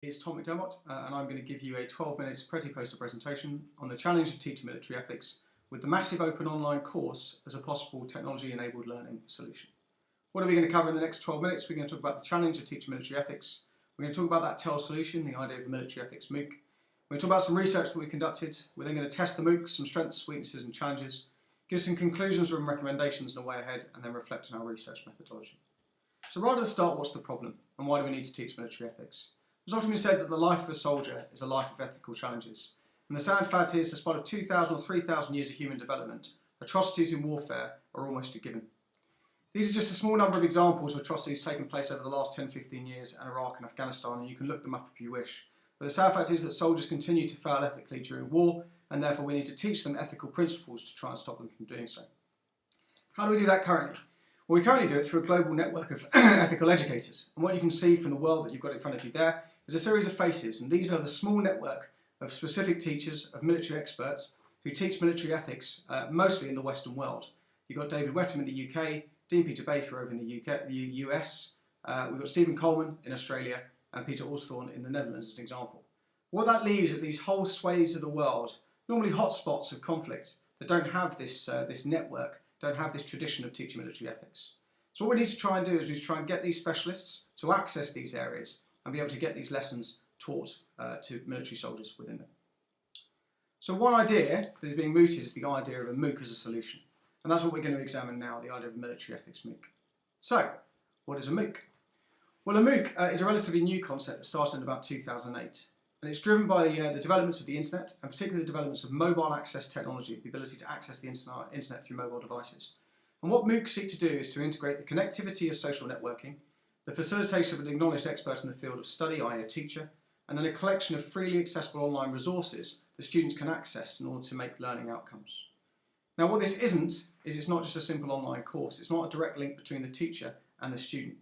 It's Tom McDermott, and I'm going to give you a 12-minute Prezi-Poster presentation on the challenge of teaching military ethics with the massive open online course as a possible technology-enabled learning solution. What are we going to cover in the next 12 minutes? We're going to talk about the challenge of teaching military ethics. We're going to talk about that TEL solution, the idea of a military ethics MOOC. We're going to talk about some research that we conducted. We're then going to test the MOOC, some strengths, weaknesses and challenges, give some conclusions and recommendations on the way ahead, and then reflect on our research methodology. So right at the start, what's the problem and why do we need to teach military ethics? It's often been said that the life of a soldier is a life of ethical challenges. And the sad fact is, despite 2,000 or 3,000 years of human development, atrocities in warfare are almost a given. These are just a small number of examples of atrocities taking place over the last 10-15 years in Iraq and Afghanistan, and you can look them up if you wish. But the sad fact is that soldiers continue to fail ethically during war, and therefore we need to teach them ethical principles to try and stop them from doing so. How do we do that currently? Well, we currently do it through a global network of ethical educators. And what you can see from the world that you've got in front of you there is a series of faces, and these are the small network of specific teachers, of military experts, who teach military ethics, mostly in the Western world. You've got David Wettam in the UK, Dean Peter Baker over in the US, we've got Stephen Coleman in Australia, and Peter Alsthorn in the Netherlands as an example. What that leaves are these whole swathes of the world, normally hotspots of conflict, that don't have this network, don't have this tradition of teaching military ethics. So what we need to try and do is we try and get these specialists to access these areas and be able to get these lessons taught to military soldiers within them. So one idea that is being mooted is the idea of a MOOC as a solution. And that's what we're going to examine now, the idea of a military ethics MOOC. So, what is a MOOC? Well, a MOOC is a relatively new concept that started in about 2008. And it's driven by the developments of the internet, and particularly the developments of mobile access technology, the ability to access the internet through mobile devices. And what MOOCs seek to do is to integrate the connectivity of social networking, the facilitation of an acknowledged expert in the field of study, i.e. a teacher, and then a collection of freely accessible online resources that students can access in order to make learning outcomes. Now what this isn't, is it's not just a simple online course. It's not a direct link between the teacher and the student.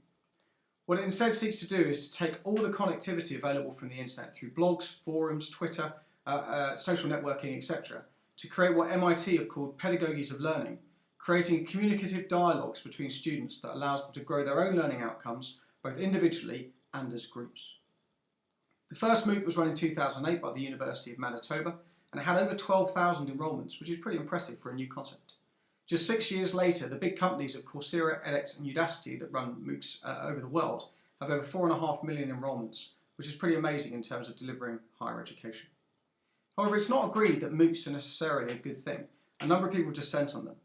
What it instead seeks to do is to take all the connectivity available from the internet through blogs, forums, Twitter, social networking, etc., to create what MIT have called pedagogies of learning, creating communicative dialogues between students that allows them to grow their own learning outcomes, both individually and as groups. The first MOOC was run in 2008 by the University of Manitoba, and it had over 12,000 enrolments, which is pretty impressive for a new concept. Just 6 years later, the big companies of Coursera, edX and Udacity that run MOOCs over the world have over 4.5 million enrolments, which is pretty amazing in terms of delivering higher education. However, it's not agreed that MOOCs are necessarily a good thing. A number of people dissent on them.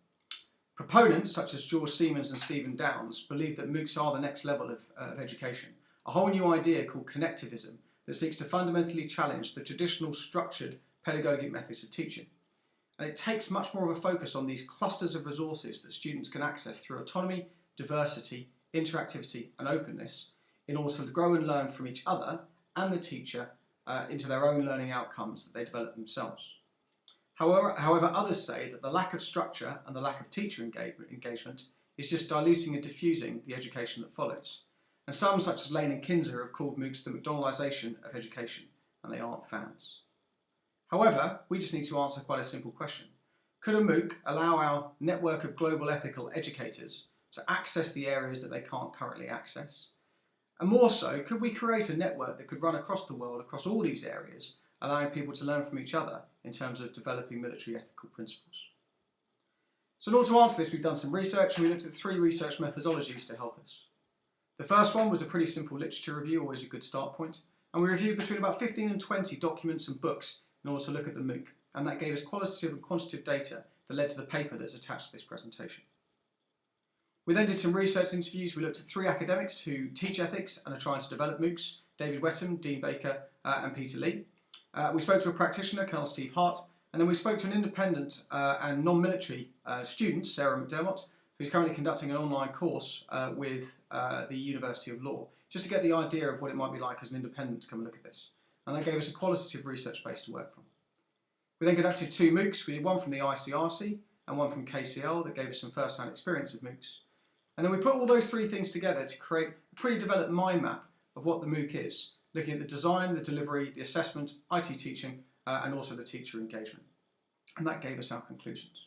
Proponents, such as George Siemens and Stephen Downes, believe that MOOCs are the next level of education, a whole new idea called connectivism that seeks to fundamentally challenge the traditional structured pedagogic methods of teaching. And it takes much more of a focus on these clusters of resources that students can access through autonomy, diversity, interactivity and openness in order to grow and learn from each other and the teacher into their own learning outcomes that they develop themselves. However, others say that the lack of structure and the lack of teacher engagement is just diluting and diffusing the education that follows. And some, such as Lane and Kinzer, have called MOOCs the McDonaldization of education, and they aren't fans. However, we just need to answer quite a simple question. Could a MOOC allow our network of global ethical educators to access the areas that they can't currently access? And more so, could we create a network that could run across the world, across all these areas, allowing people to learn from each other in terms of developing military ethical principles? So in order to answer this, we've done some research, and we looked at 3 research methodologies to help us. The first one was a pretty simple literature review, always a good start point, and we reviewed between about 15 and 20 documents and books in order to look at the MOOC, and that gave us qualitative and quantitative data that led to the paper that's attached to this presentation. We then did some research interviews. We looked at 3 academics who teach ethics and are trying to develop MOOCs: David Wettam, Dean Baker and Peter Lee. We spoke to a practitioner, Colonel Steve Hart, and then we spoke to an independent and non-military student, Sarah McDermott, who's currently conducting an online course with the University of Law, just to get the idea of what it might be like as an independent to come and look at this. And that gave us a qualitative research base to work from. We then conducted 2 MOOCs. We did one from the ICRC and one from KCL that gave us some first-hand experience of MOOCs. And then we put all those 3 things together to create a pretty developed mind map of what the MOOC is, looking at the design, the delivery, the assessment, IT teaching, and also the teacher engagement. And that gave us our conclusions.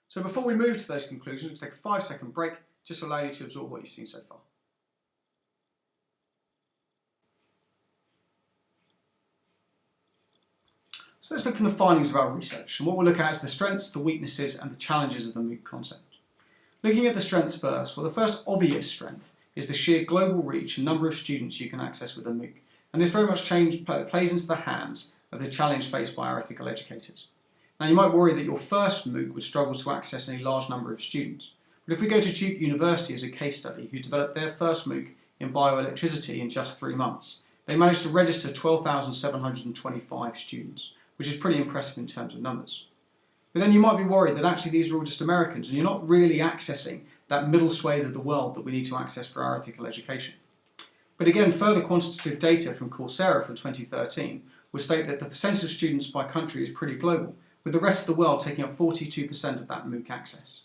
So before we move to those conclusions, we'll take a 5-second break just to allow you to absorb what you've seen so far. So let's look at the findings of our research, and what we'll look at is the strengths, the weaknesses and the challenges of the MOOC concept. Looking at the strengths first, well, the first obvious strength is the sheer global reach and number of students you can access with a MOOC, and this very much plays into the hands of the challenge faced by our ethical educators. Now you might worry that your first MOOC would struggle to access any large number of students, but if we go to Duke University as a case study, who developed their first MOOC in bioelectricity in just 3 months, they managed to register 12,725 students, which is pretty impressive in terms of numbers. But then you might be worried that actually these are all just Americans and you're not really accessing that middle swathe of the world that we need to access for our ethical education. But again, further quantitative data from Coursera from 2013 would state that the percentage of students by country is pretty global, with the rest of the world taking up 42% of that MOOC access.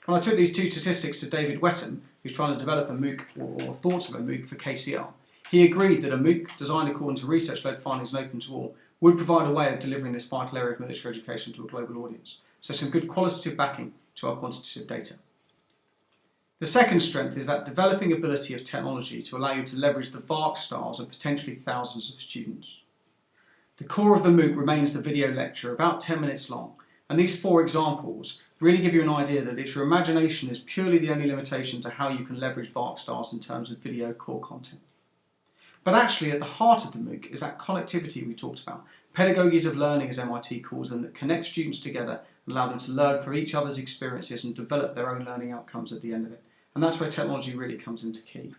When I took these two statistics to David Wetton, who's trying to develop a MOOC or thoughts of a MOOC for KCL, he agreed that a MOOC designed according to research-led findings and open to all would provide a way of delivering this vital area of military education to a global audience. So some good qualitative backing to our quantitative data. The second strength is that developing ability of technology to allow you to leverage the vast stars of potentially thousands of students. The core of the MOOC remains the video lecture, about 10 minutes long, and these 4 examples really give you an idea that it's your imagination is purely the only limitation to how you can leverage VARC stars in terms of video core content. But actually at the heart of the MOOC is that connectivity we talked about, pedagogies of learning as MIT calls them, that connect students together and allow them to learn from each other's experiences and develop their own learning outcomes at the end of it. And that's where technology really comes into key.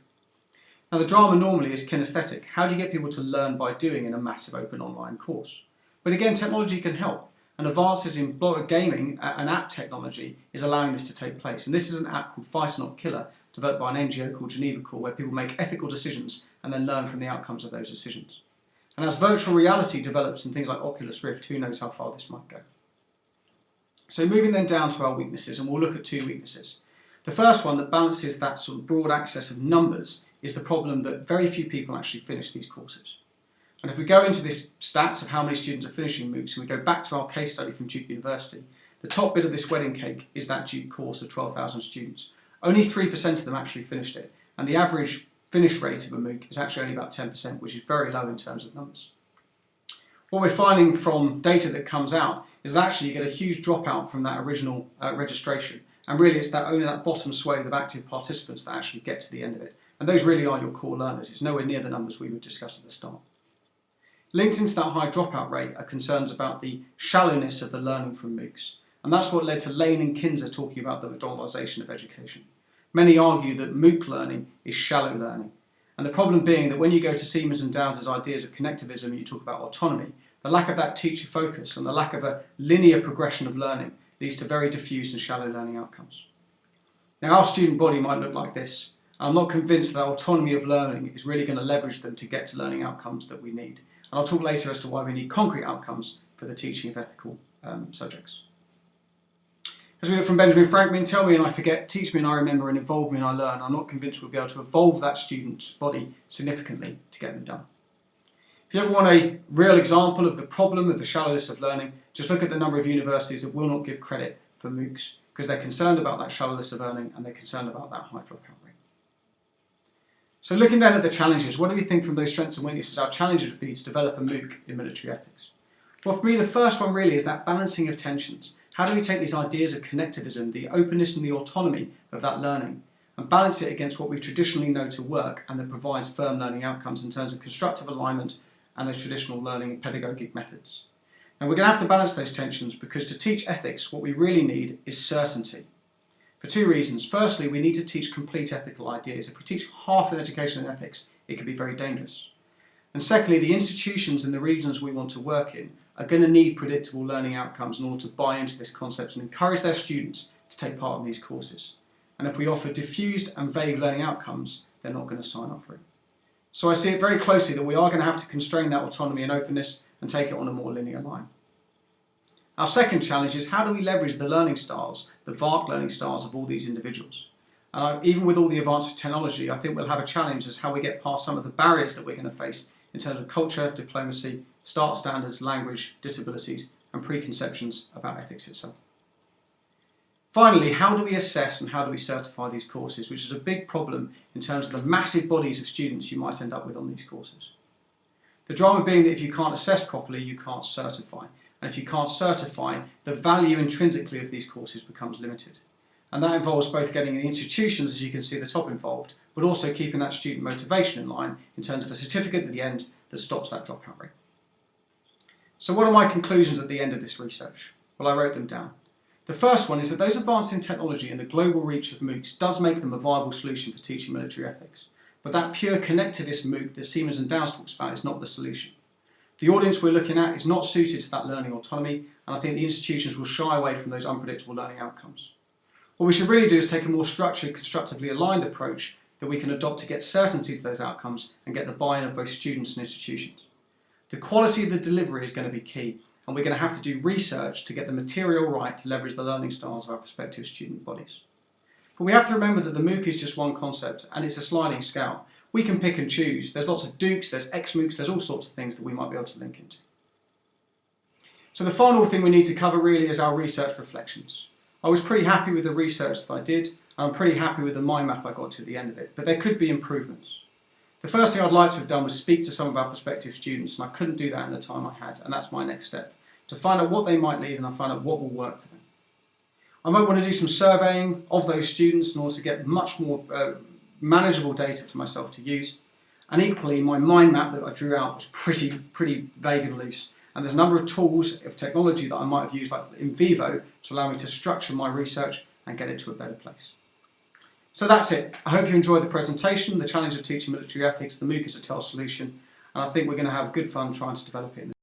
Now the drama normally is kinesthetic. How do you get people to learn by doing in a massive open online course? But again, technology can help. And advances in gaming and app technology is allowing this to take place. And this is an app called Fight Not Killer, developed by an NGO called Geneva Call, where people make ethical decisions and then learn from the outcomes of those decisions. And as virtual reality develops in things like Oculus Rift, who knows how far this might go. So moving then down to our weaknesses, and we'll look at 2 weaknesses. The first one that balances that sort of broad access of numbers is the problem that very few people actually finish these courses. And if we go into this stats of how many students are finishing MOOCs, and we go back to our case study from Duke University, the top bit of this wedding cake is that Duke course of 12,000 students. Only 3% of them actually finished it, and the average finish rate of a MOOC is actually only about 10%, which is very low in terms of numbers. What we're finding from data that comes out is that actually you get a huge dropout from that original registration, and really it's only that bottom swathe of active participants that actually get to the end of it. And those really are your core learners. It's nowhere near the numbers we would discuss at the start. Linked into that high dropout rate are concerns about the shallowness of the learning from MOOCs. And that's what led to Lane and Kinzer talking about the dollarization of education. Many argue that MOOC learning is shallow learning. And the problem being that when you go to Siemens and Downs' ideas of connectivism and you talk about autonomy, the lack of that teacher focus and the lack of a linear progression of learning leads to very diffuse and shallow learning outcomes. Now our student body might look like this. I'm not convinced that autonomy of learning is really going to leverage them to get to learning outcomes that we need. And I'll talk later as to why we need concrete outcomes for the teaching of ethical subjects. As we look from Benjamin Franklin, tell me and I forget, teach me and I remember, and involve me and I learn. I'm not convinced we'll be able to evolve that student's body significantly to get them done. If you ever want a real example of the problem of the shallowness of learning, just look at the number of universities that will not give credit for MOOCs because they're concerned about that shallowness of learning and they're concerned about that high dropout rate. So looking then at the challenges, what do we think from those strengths and weaknesses our challenges would be to develop a MOOC in military ethics? Well, for me, the first one really is that balancing of tensions. How do we take these ideas of connectivism, the openness and the autonomy of that learning, and balance it against what we traditionally know to work and that provides firm learning outcomes in terms of constructive alignment and the traditional learning and pedagogic methods? And we're going to have to balance those tensions because to teach ethics, what we really need is certainty. For 2 reasons. Firstly, we need to teach complete ethical ideas. If we teach half an education in ethics, it can be very dangerous. And secondly, the institutions and the regions we want to work in are going to need predictable learning outcomes in order to buy into this concept and encourage their students to take part in these courses. And if we offer diffused and vague learning outcomes, they're not going to sign up for it. So I see it very closely that we are going to have to constrain that autonomy and openness and take it on a more linear line. Our second challenge is how do we leverage the learning styles, the VARC learning styles of all these individuals? And even with all the advances of technology, I think we'll have a challenge as how we get past some of the barriers that we're going to face in terms of culture, diplomacy, START standards, language, disabilities, and preconceptions about ethics itself. Finally, how do we assess and how do we certify these courses, which is a big problem in terms of the massive bodies of students you might end up with on these courses. The drama being that if you can't assess properly, you can't certify. And if you can't certify, the value intrinsically of these courses becomes limited. And that involves both getting the institutions, as you can see at the top, involved, but also keeping that student motivation in line in terms of a certificate at the end that stops that dropout rate. So what are my conclusions at the end of this research? Well, I wrote them down. The first one is that those advancing technology and the global reach of MOOCs does make them a viable solution for teaching military ethics. But that pure connectivist MOOC that Siemens and Downes talks about is not the solution. The audience we're looking at is not suited to that learning autonomy, and I think the institutions will shy away from those unpredictable learning outcomes. What we should really do is take a more structured, constructively aligned approach that we can adopt to get certainty to those outcomes and get the buy-in of both students and institutions. The quality of the delivery is going to be key, and we're going to have to do research to get the material right to leverage the learning styles of our prospective student bodies. But we have to remember that the MOOC is just one concept, and it's a sliding scale. We can pick and choose. There's lots of Dukes, there's ex-MOOCs, there's all sorts of things that we might be able to link into. So the final thing we need to cover really is our research reflections. I was pretty happy with the research that I did, and I'm pretty happy with the mind map I got to at the end of it, but there could be improvements. The first thing I'd like to have done was speak to some of our prospective students, and I couldn't do that in the time I had, and that's my next step, to find out what they might need and I find out what will work for them. I might want to do some surveying of those students in order to get much more manageable data for myself to use, and equally my mind map that I drew out was pretty vague and loose, and there's a number of tools of technology that I might have used like in vivo to allow me to structure my research and get it to a better place. So that's it. I hope you enjoyed the presentation, the challenge of teaching military ethics, the MOOC is a TEL solution, and I think we're going to have good fun trying to develop it in the